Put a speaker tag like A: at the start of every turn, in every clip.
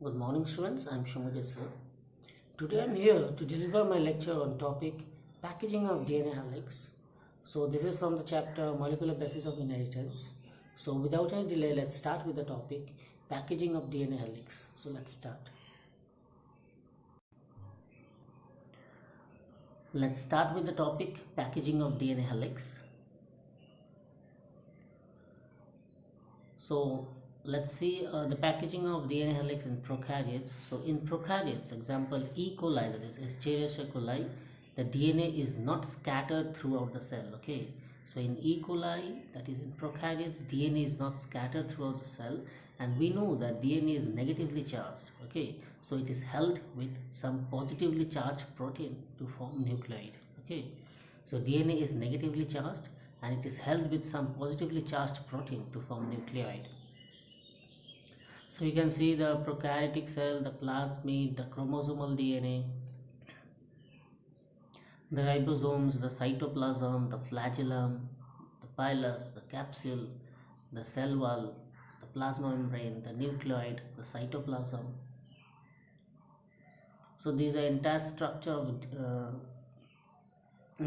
A: Good morning students, I am Shumajit sir. Today I am here to deliver my lecture on topic packaging of DNA helix. So this is from the chapter molecular basis of inheritance. So without any delay, let's start with the topic packaging of DNA helix. So let's start. Let's start with the topic packaging of DNA helix. So let's see the packaging of DNA helix in prokaryotes. So in prokaryotes, example E. coli, that is Escherichia coli, the DNA is not scattered throughout the cell. Okay, so in E. coli, that is in prokaryotes, DNA is not scattered throughout the cell, and we know that DNA is negatively charged. Okay, so it is held with some positively charged protein to form nucleide. Okay, so DNA is negatively charged and it is held with some positively charged protein to form nucleoid. So you can see the prokaryotic cell, the plasmid, the chromosomal DNA, the ribosomes, the cytoplasm, the flagellum, the pilus, the capsule, the cell wall, the plasma membrane, the nucleoid, the cytoplasm. So these are entire structure of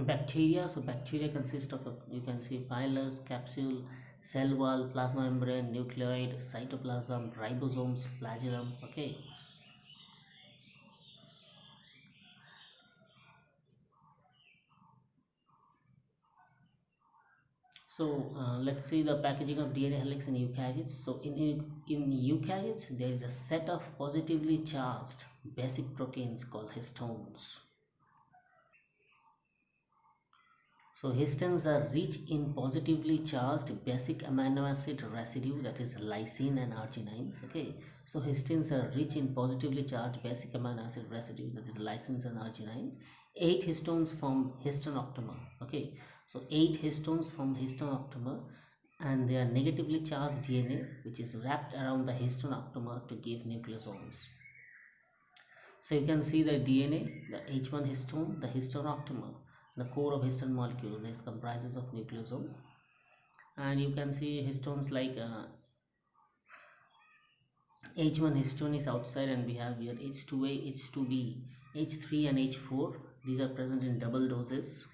A: bacteria. So bacteria consist of you can see pilus, capsule, cell wall, plasma membrane, nucleoid, cytoplasm, ribosomes, flagellum. Okay, so let's see the packaging of DNA helix in eukaryotes. So in eukaryotes there is a set of positively charged basic proteins called histones. So histones are rich in positively charged basic amino acid residue, that is lysine and arginines. Okay, so histones are rich in positively charged basic amino acid residue, that is lysines and arginine. 8 histones form histone octamer. Okay, so 8 histones form histone octamer, and they are negatively charged DNA which is wrapped around the histone octamer to give nucleosomes. So you can see the DNA, the H1 histone, the histone octamer, the core of histone molecule. This comprises of nucleosome, and you can see histones like H1 histone is outside, and we have here H2A, H2B, H3 and H4. These are present in double doses.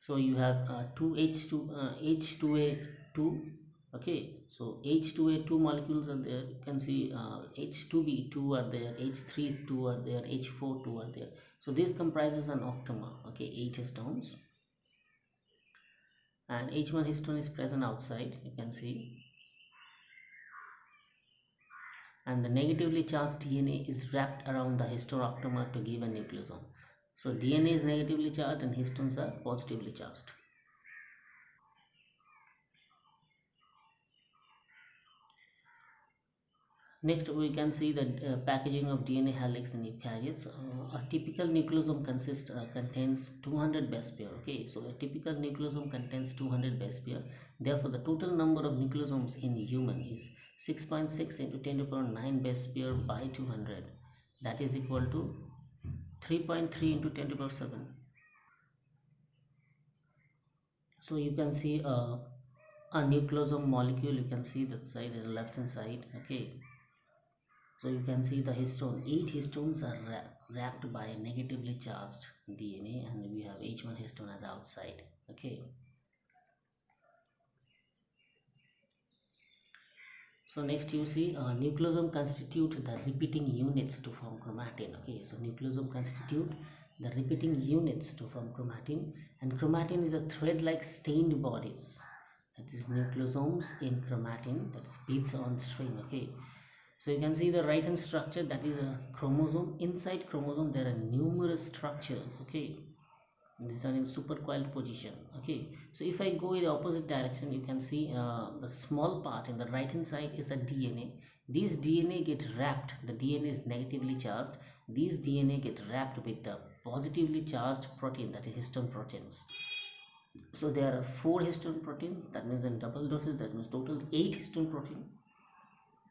A: So you have H2A2. Okay, so H2A2 molecules are there. You can see H2B2 are there, H3 2 are there, H4 2 are there. So this comprises an octamer. Okay, 8 histones, and H1 histone is present outside, you can see, and the negatively charged DNA is wrapped around the histone octamer to give a nucleosome. So DNA is negatively charged and histones are positively charged. Next, we can see the packaging of DNA helix in eukaryotes. A typical nucleosome contains 200 base pair. Okay, so a typical nucleosome contains 200 base pair. Therefore, the total number of nucleosomes in human is 6.6 into 10 to the power 9 base pair by 200. That is equal to 3.3 into 10 to the power 7. So you can see a nucleosome molecule. You can see that side, the left hand side. Okay. So you can see the histone, 8 histones are wrapped by a negatively charged DNA, and we have H1 histone at the outside. Okay. So next you see nucleosome constitute the repeating units to form chromatin. Okay, so nucleosome constitute the repeating units to form chromatin, and chromatin is a thread-like stained bodies. That is nucleosomes in chromatin, that is beads on string. Okay, so you can see the right hand structure, that is a chromosome. Inside chromosome there are numerous structures. Okay, these are in supercoiled position. Okay, so if I go in the opposite direction, you can see the small part in the right hand side is the DNA. These DNA get wrapped, the DNA is negatively charged. These DNA get wrapped with the positively charged protein, that is histone proteins. So there are 4 histone proteins, that means in double doses, that means total 8 histone protein.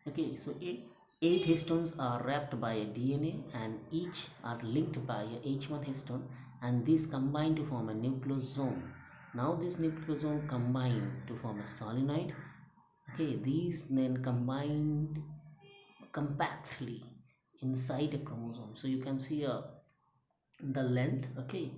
A: Okay, so 8 histones are wrapped by a DNA, and each are linked by a H1 histone, and these combine to form a nucleosome. Now this nucleosome combine to form a solenoid. Okay, these then combine compactly inside a chromosome. So you can see the length. Okay,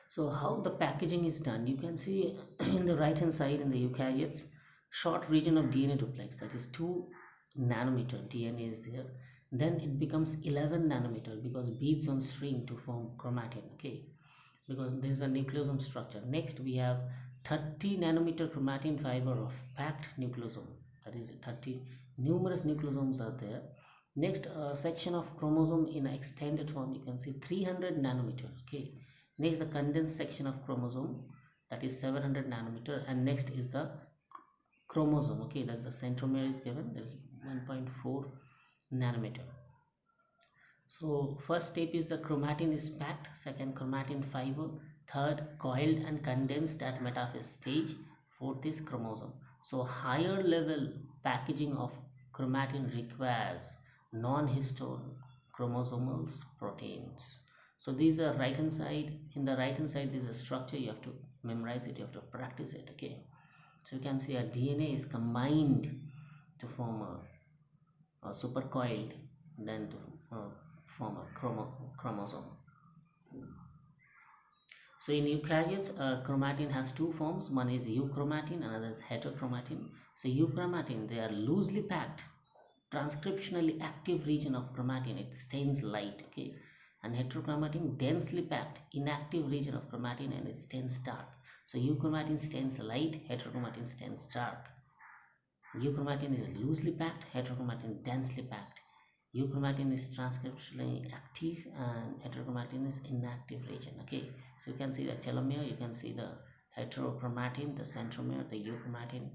A: so how the packaging is done, you can see in the right hand side in the eukaryotes, short region of DNA duplex, that is 2 nanometer DNA is there. Then it becomes 11 nanometer because beads on string to form chromatin. Okay, because this is a nucleosome structure. Next we have 30 nanometer chromatin fiber of packed nucleosome, that is 30 numerous nucleosomes are there. Next section of chromosome in extended form, you can see 300 nanometer. Okay, next the condensed section of chromosome, that is 700 nanometer. And next is the chromosome. Okay, that's the centromere is given, that is 1.4 nanometer. So first step is the chromatin is packed, second chromatin fiber, third coiled and condensed at metaphase stage, fourth is chromosome. So higher level packaging of chromatin requires non-histone chromosomal proteins. So these are right hand side. In the right hand side there is a structure, you have to memorize it, you have to practice it. Okay, so you can see a DNA is combined to form a supercoiled, then to form a chromosome. So in eukaryotes, chromatin has two forms. One is euchromatin, another is heterochromatin. So euchromatin, they are loosely packed, transcriptionally active region of chromatin. It stains light. Okay, and heterochromatin, densely packed, inactive region of chromatin, and it stains dark. So euchromatin stains light, heterochromatin stains dark. Euchromatin is loosely packed, heterochromatin densely packed. Euchromatin is transcriptionally active and heterochromatin is inactive region. Okay, so you can see the telomere, you can see the heterochromatin, the centromere, the euchromatin,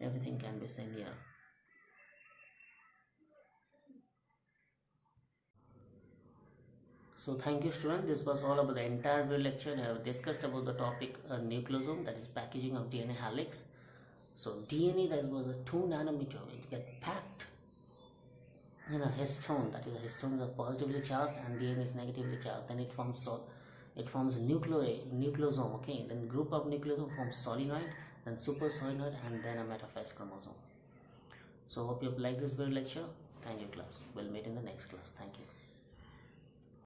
A: everything can be seen here. So thank you student, this was all about the entire video lecture. I have discussed about the topic nucleosome, that is packaging of DNA helix. So DNA, that was a 2 nanometer, it gets packed in a histone, that is the histones are positively charged and DNA is negatively charged. Then it forms nucleosome. Okay, then group of nucleosome forms solenoid, then super solenoid, and then a metaphase chromosome. So hope you have liked this video lecture. Thank you class. We'll meet in the next class. Thank you.